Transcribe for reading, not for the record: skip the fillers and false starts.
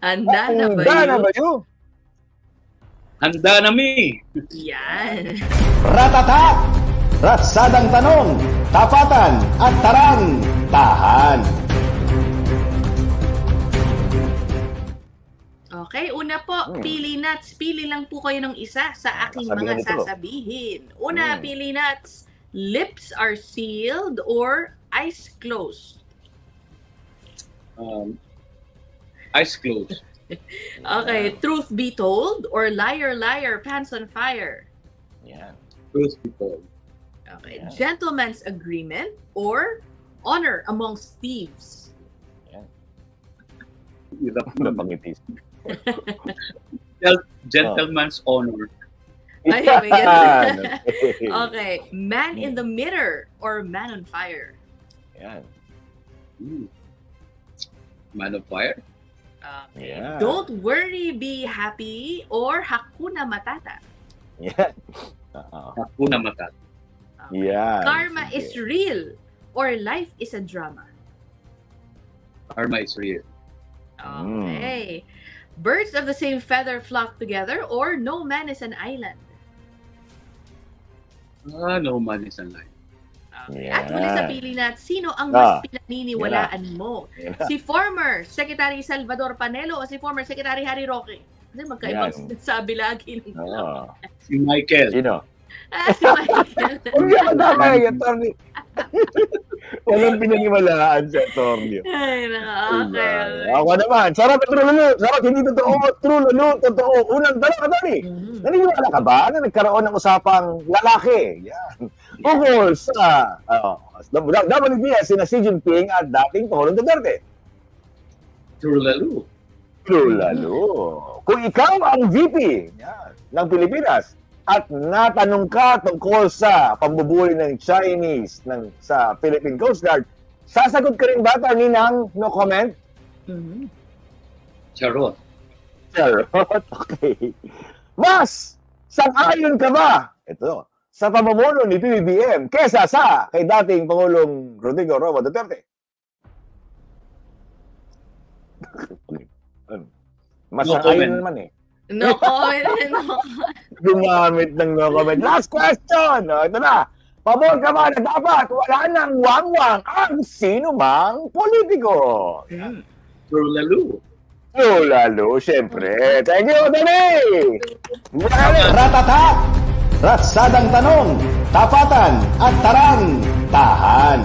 Handa na ba Handa na yun? ba yun? Handa na mi. Yan. Ratatak! Ratsadang tanong, tapatan at tarang, tahan. Okay, una po, pili nuts. Pili lang po kayo ng isa sa aking mga sasabihin. Una, pili nuts. Lips are sealed or eyes closed? Eyes closed. Okay, truth be told or liar, liar, pants on fire? Yan. Truth be told. Okay, gentleman's agreement or honor amongst thieves? Yan. Without Napangitis. gentleman's honor. Ay, may ganun. Okay, man in the mirror or man on fire? Yan. Man of fire. Okay. Yeah. Don't worry, be happy or Hakuna Matata? Yan. Hakuna Matata. Okay. Yan. Karma Sige. is real or life is a drama? Karma is real. Okay. Birds of the same feather flock together or no man is an island? No man is alive. Okay. Yeah. At huli sa pili natin, sino ang mas pinaniniwalaan Yeah. mo? Si former Secretary Salvador Panelo o si former Secretary Harry Roque? Kasi magkaibang sabi lagi ng Si Michael. Sino? si Michael. Huwag niya madamay, attorney. Walang pinaniwalaan si attorney. Ay, okay. Ako naman. Sarap at true lalo. Sarap hindi totoo. True lalo. Totoo. Unang tanong, attorney. Naniniwala ka ba na nagkaroon ng usapang lalaki? Yan. Ukol sa WBS sina Xi Jinping at dating Pangulong Duterte. True lalo. True lalo. Kung ikaw ang VP ng Pilipinas at natanong ka tungkol sa pambubuli ng Chinese sa Philippine Coast Guard, sasagot ka rin ba, attorney, ng no comment? Charot. Charot. Okay. Mas, sang-ayon ka ba? Ito, sa pamumuno ni PBBM kesa sa kay dating Pangulong Rodrigo Roa Duterte? Mas No sang-ayon comment. naman eh. No comment. No. Gumamit ng no comment. Last question! O, ito na. Pabor ka ba na dapat wala nang wang-wang ang sino mang politiko? True lalo. True lalo, syempre. Thank you, Danny! Ratatak! Ratsadang tanong, tapatan at tarang, tahan.